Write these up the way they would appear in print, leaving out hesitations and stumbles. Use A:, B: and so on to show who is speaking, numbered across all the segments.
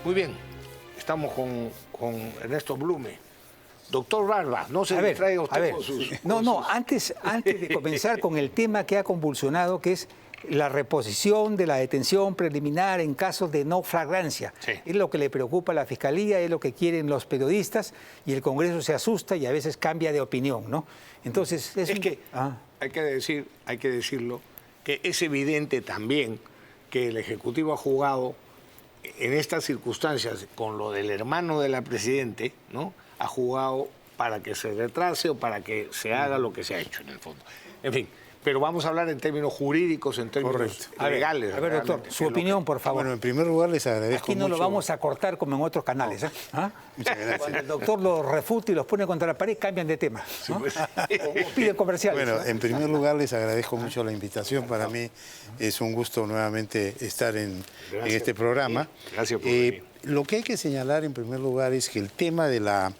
A: Muy bien, estamos con Ernesto Blume. Doctor Barba, no se distraiga usted con sus...
B: Antes de comenzar con el tema que ha convulsionado, que es la reposición de la detención preliminar en casos de no flagrancia.
A: Sí.
B: Es lo que le preocupa a la Fiscalía, es lo que quieren los periodistas, y el Congreso se asusta y a veces cambia de opinión, ¿no? Entonces...
A: hay que decirlo, que es evidente también que el Ejecutivo ha jugado en estas circunstancias con lo del hermano de la Presidente, ¿no? Ha jugado para que se retrase o para que se haga lo que se ha hecho en el fondo. En fin, pero vamos a hablar en términos jurídicos, en términos legales.
B: A ver, doctor, su opinión, por favor.
C: Bueno, en primer lugar les agradezco
B: Aquí no
C: mucho...
B: lo vamos a cortar como en otros canales.
C: Muchas gracias.
B: Cuando el doctor lo refuta y los pone contra la pared, cambian de tema, ¿no? O piden comerciales.
C: Bueno, en primer lugar les agradezco mucho la invitación. Para mí es un gusto nuevamente estar en este programa.
A: Gracias por venir.
C: Lo que hay que señalar en primer lugar es que el tema de la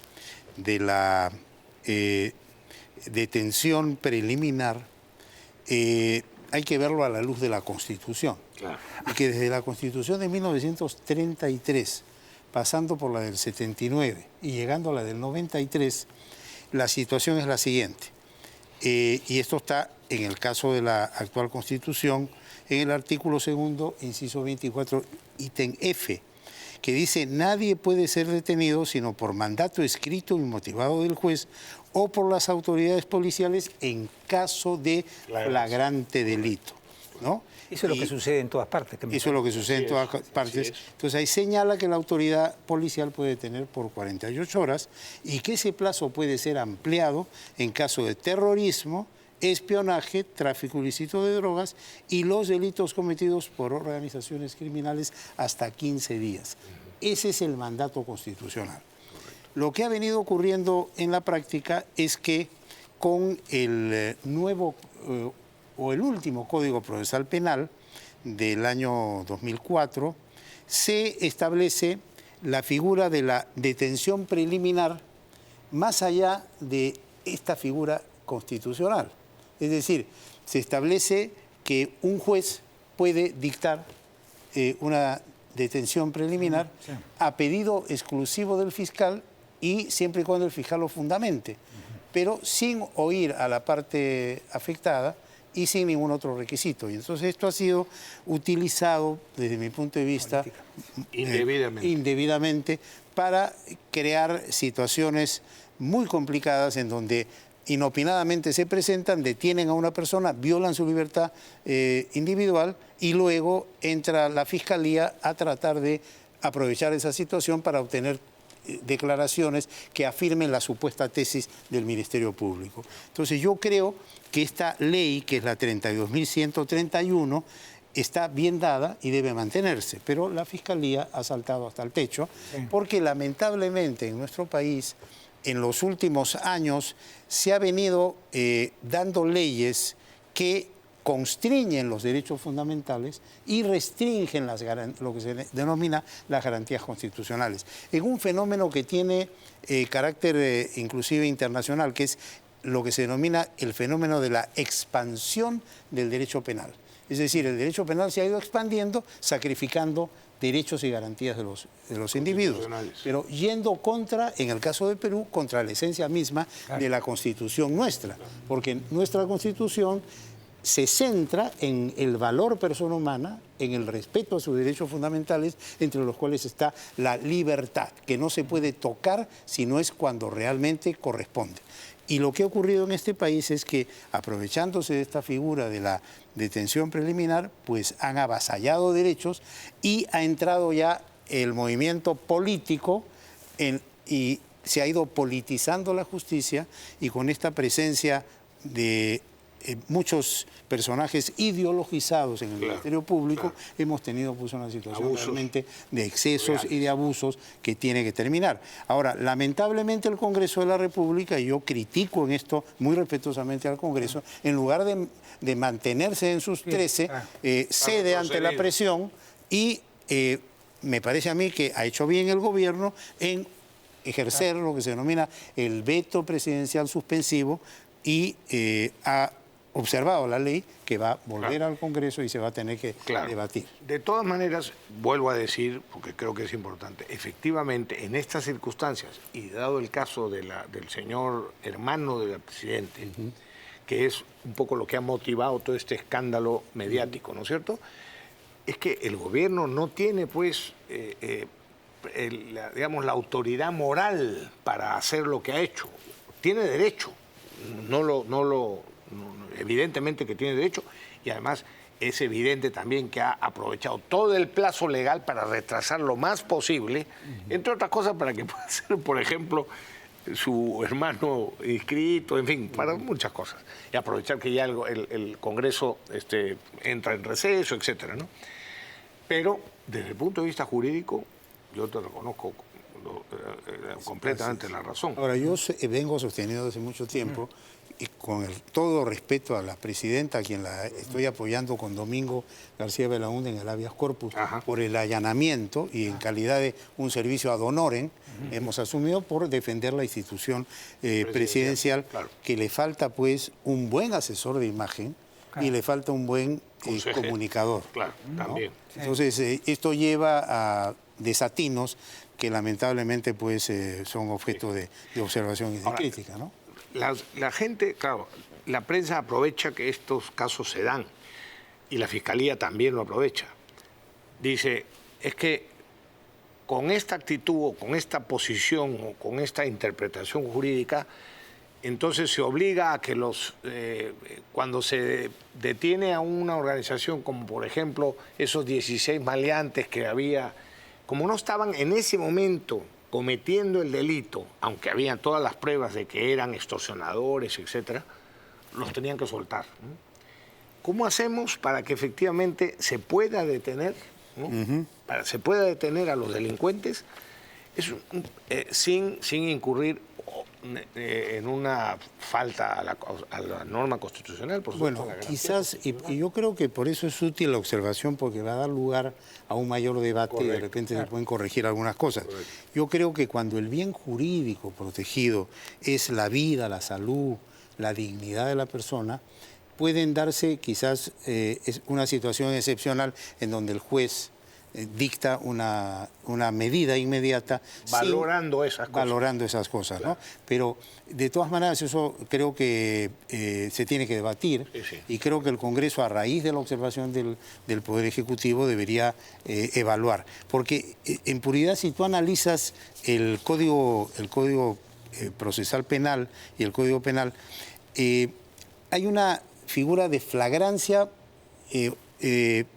C: detención preliminar hay que verlo a la luz de la Constitución.
A: Claro.
C: Y que desde la Constitución de 1933, pasando por la del 79 y llegando a la del 93, la situación es la siguiente. Y esto está en el caso de la actual Constitución, en el artículo 2, inciso 24, ítem F, que dice: nadie puede ser detenido sino por mandato escrito y motivado del juez o por las autoridades policiales en caso de flagrante delito, ¿no?
B: Eso es lo que sucede en todas partes.
C: Eso es lo que sucede en todas partes. Entonces ahí señala que la autoridad policial puede detener por 48 horas y que ese plazo puede ser ampliado en caso de terrorismo, espionaje, tráfico ilícito de drogas y los delitos cometidos por organizaciones criminales hasta 15 días. Ese es el mandato constitucional. Lo que ha venido ocurriendo en la práctica es que con el nuevo o el último Código Procesal Penal del año 2004 se establece la figura de la detención preliminar más allá de esta figura constitucional. Es decir, se establece que un juez puede dictar una detención preliminar a pedido exclusivo del fiscal y siempre y cuando el fiscal lo fundamente, pero sin oír a la parte afectada y sin ningún otro requisito. Y entonces esto ha sido utilizado, desde mi punto de vista, indebidamente para crear situaciones muy complicadas en donde inopinadamente se presentan, detienen a una persona, violan su libertad individual y luego entra la Fiscalía a tratar de aprovechar esa situación para obtener declaraciones que afirmen la supuesta tesis del Ministerio Público. Entonces yo creo que esta ley, que es la 32.131, está bien dada y debe mantenerse, pero la Fiscalía ha saltado hasta el techo porque lamentablemente en nuestro país en los últimos años se ha venido dando leyes que constriñen los derechos fundamentales y restringen lo que se denomina las garantías constitucionales. En un fenómeno que tiene carácter inclusive internacional, que es lo que se denomina el fenómeno de la expansión del derecho penal. Es decir, el derecho penal se ha ido expandiendo, sacrificando derechos y garantías de los individuos, pero yendo contra, en el caso de Perú, contra la esencia misma de la Constitución nuestra, porque nuestra Constitución se centra en el valor persona humana, en el respeto a sus derechos fundamentales, entre los cuales está la libertad, que no se puede tocar si no es cuando realmente corresponde. Y lo que ha ocurrido en este país es que, aprovechándose de esta figura de la detención preliminar, pues han avasallado derechos y ha entrado ya el movimiento político y se ha ido politizando la justicia, y con esta presencia de muchos personajes ideologizados en el Ministerio Público, hemos tenido pues una situación realmente de excesos y de abusos que tiene que terminar. Ahora, lamentablemente el Congreso de la República, y yo critico en esto muy respetuosamente al Congreso, en lugar de mantenerse en sus 13, cede ante la presión y me parece a mí que ha hecho bien el gobierno en ejercer lo que se denomina el veto presidencial suspensivo y ha observado la ley, que va a volver al Congreso y se va a tener que debatir.
A: De todas maneras, vuelvo a decir, porque creo que es importante, efectivamente, en estas circunstancias, y dado el caso del señor hermano del presidente, que es un poco lo que ha motivado todo este escándalo mediático, ¿no es cierto?, es que el gobierno no tiene, pues, la autoridad moral para hacer lo que ha hecho. Tiene derecho, evidentemente que tiene derecho, y además es evidente también que ha aprovechado todo el plazo legal para retrasar lo más posible, entre otras cosas para que pueda ser, por ejemplo, su hermano inscrito, en fin, para muchas cosas. Y aprovechar que ya el Congreso entra en receso, etcétera, ¿no? Pero desde el punto de vista jurídico, yo te reconozco completamente la razón.
C: Ahora, yo vengo sosteniendo desde mucho tiempo, y con todo respeto a la presidenta, a quien la estoy apoyando con Domingo García Belaúnde en el habeas corpus, por el allanamiento y en calidad de un servicio ad honorem, hemos asumido por defender la institución presidencial, que le falta pues un buen asesor de imagen y le falta un buen comunicador.
A: Claro, también.
C: ¿No? Entonces, esto lleva a desatinos que lamentablemente pues son objeto de observación y de crítica, ¿no?
A: La gente, claro, la prensa aprovecha que estos casos se dan y la Fiscalía también lo aprovecha. Dice, es que con esta actitud o con esta posición o con esta interpretación jurídica, entonces se obliga a que cuando se detiene a una organización como por ejemplo esos 16 maleantes que había, como no estaban en ese momento cometiendo el delito, aunque habían todas las pruebas de que eran extorsionadores, etcétera, los tenían que soltar, ¿no? ¿Cómo hacemos para que efectivamente se pueda detener, ¿no? Se pueda detener a los delincuentes sin incurrir en una falta a la norma constitucional, por supuesto?
C: Bueno, quizás, y yo creo que por eso es útil la observación, porque va a dar lugar a un mayor debate y de repente se pueden corregir algunas cosas. Yo creo que cuando el bien jurídico protegido es la vida, la salud, la dignidad de la persona, pueden darse quizás una situación excepcional en donde el juez dicta una medida inmediata.
A: Valorando esas cosas.
C: ¿no? Pero de todas maneras eso creo que se tiene que debatir y creo que el Congreso, a raíz de la observación del Poder Ejecutivo, debería evaluar. Porque en puridad, si tú analizas el Código Procesal Penal y el Código Penal, hay una figura de flagrancia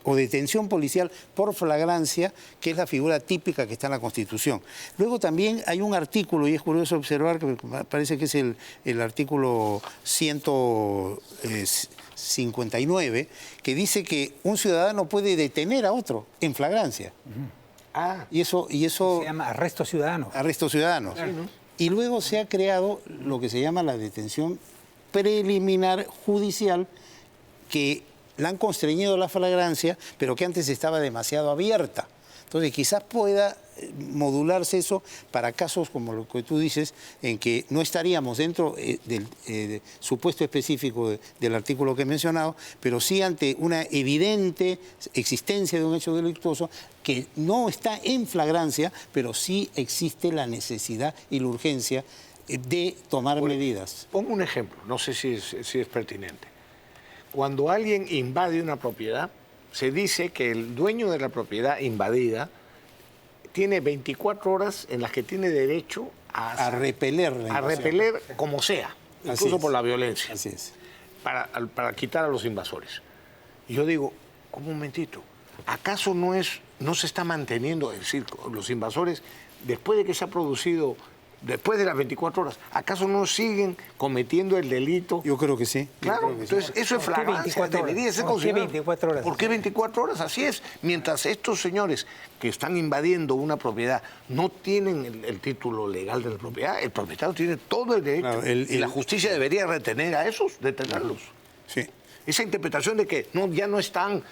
C: o detención policial por flagrancia, que es la figura típica que está en la Constitución. Luego también hay un artículo, y es curioso observar, que me parece que es el artículo 159, que dice que un ciudadano puede detener a otro en flagrancia. Y eso
B: se llama arresto ciudadano.
C: Arresto ciudadano. Sí, ¿no? Y luego se ha creado lo que se llama la detención preliminar judicial, que la han constreñido la flagrancia, pero que antes estaba demasiado abierta. Entonces quizás pueda modularse eso para casos como lo que tú dices, en que no estaríamos dentro del supuesto específico del artículo que he mencionado, pero sí ante una evidente existencia de un hecho delictuoso que no está en flagrancia, pero sí existe la necesidad y la urgencia de tomar medidas.
A: Pongo un ejemplo, no sé si es pertinente. Cuando alguien invade una propiedad, se dice que el dueño de la propiedad invadida tiene 24 horas en las que tiene derecho
C: a repeler la invasión.
A: A repeler como sea, incluso por la violencia.
C: Así es.
A: Para quitar a los invasores. Y yo digo, un momentito, ¿acaso no se está manteniendo, es decir, los invasores, después de que se ha producido, después de las 24 horas, ¿acaso no siguen cometiendo el delito?
C: Yo creo que sí.
A: Claro, entonces eso es flagrancia, debería ser considerado.
B: ¿Por qué 24 horas?
A: ¿Por qué 24 horas? Así es. Mientras estos señores que están invadiendo una propiedad no tienen el título legal de la propiedad, el propietario tiene todo el derecho. Claro, y la justicia debería retener a esos, detenerlos.
C: Sí.
A: esa interpretación de que no, ya no están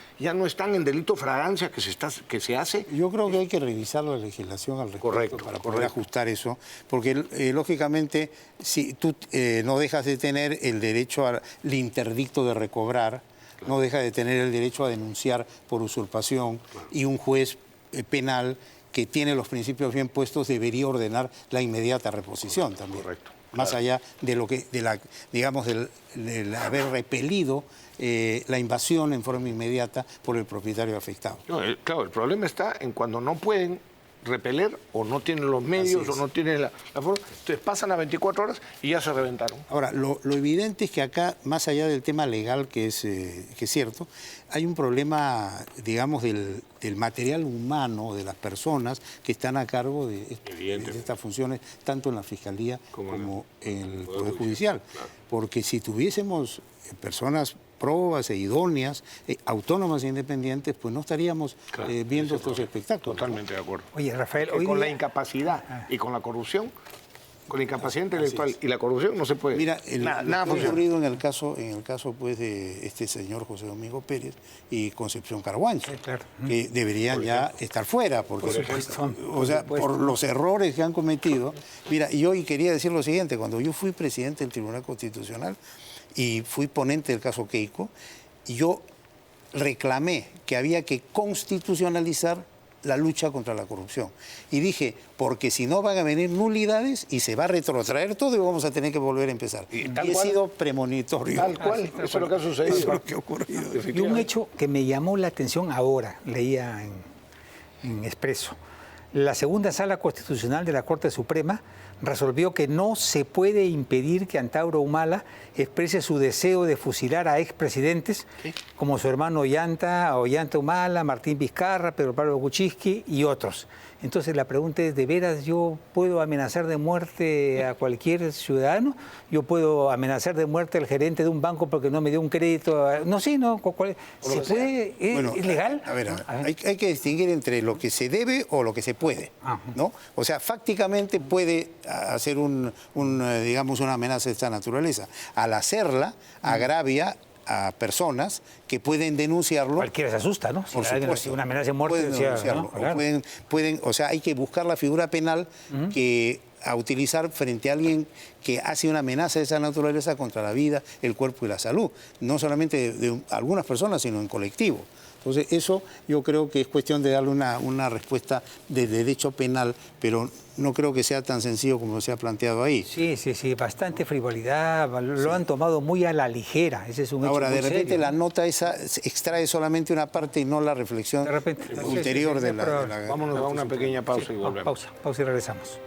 A: en delito fragancia que se hace.
C: Yo creo que hay que revisar la legislación al respecto
A: Correcto,
C: para poder ajustar eso, porque lógicamente si tú no dejas de tener el derecho al interdicto de recobrar, no dejas de tener el derecho a denunciar por usurpación, y un juez penal que tiene los principios bien puestos debería ordenar la inmediata reposición también.
A: Correcto.
C: Más allá de lo que, digamos, del haber repelido la invasión en forma inmediata por el propietario afectado.
A: No, claro, el problema está en cuando no pueden repeler o no tienen los medios o no tienen la forma. Entonces pasan a 24 horas y ya se reventaron.
C: Ahora, lo evidente es que acá, más allá del tema legal, que es cierto, hay un problema, digamos, del material humano, de las personas que están a cargo de estas funciones, tanto en la Fiscalía como en el Poder Judicial.
A: Claro.
C: Porque si tuviésemos personas probas e idóneas, autónomas e independientes, pues no estaríamos viendo estos espectáculos.
A: Totalmente de acuerdo.
B: Oye, Rafael,
A: Que con la incapacidad y con la corrupción, con la incapacidad intelectual y la corrupción no se puede.
C: Mira,
A: nada
C: lo que ha
A: funciona.
C: ocurrido en el caso pues, de este señor José Domingo Pérez y Concepción Carhuancho,
B: claro.
C: que deberían ya estar fuera, porque por los errores que han cometido. Mira, yo quería decir lo siguiente: cuando yo fui presidente del Tribunal Constitucional y fui ponente del caso Keiko, yo reclamé que había que constitucionalizar la lucha contra la corrupción. Y dije, porque si no van a venir nulidades y se va a retrotraer todo y vamos a tener que volver a empezar. Y he sido premonitorio.
A: Tal cual, eso es lo que ha sucedido.
C: Eso es lo que ha ocurrido.
B: Y un hecho que me llamó la atención ahora, leía en Expreso. La segunda sala constitucional de la Corte Suprema resolvió que no se puede impedir que Antauro Humala exprese su deseo de fusilar a expresidentes como su hermano Ollanta Humala, Martín Vizcarra, Pedro Pablo Kuczynski y otros. Entonces la pregunta es, ¿de veras yo puedo amenazar de muerte a cualquier ciudadano? ¿Yo puedo amenazar de muerte al gerente de un banco porque no me dio un crédito? No sé, ¿no? ¿Se puede? ¿Es legal?
C: A ver, hay que distinguir entre lo que se debe o lo que se puede, ¿no? O sea, fácticamente puede hacer digamos, una amenaza de esta naturaleza. Al hacerla, agravia a personas que pueden denunciarlo.
B: Cualquiera se asusta, ¿no?
C: Por supuesto.
B: Una amenaza de muerte.
C: Pueden denunciarlo.
B: ¿no? Claro.
C: O sea, hay que buscar la figura penal a utilizar frente a alguien que hace una amenaza de esa naturaleza contra la vida, el cuerpo y la salud. No solamente de algunas personas, sino en colectivo. Entonces, eso yo creo que es cuestión de darle una respuesta de derecho penal, pero no creo que sea tan sencillo como se ha planteado ahí.
B: Sí, bastante frivolidad, lo han tomado muy a la ligera, ese es un hecho
C: Ahora,
B: muy
C: de repente
B: serio.
C: la nota esa extrae solamente una parte y no la reflexión ulterior de la...
A: Vámonos a una pequeña pausa y volvemos.
B: Pausa y regresamos.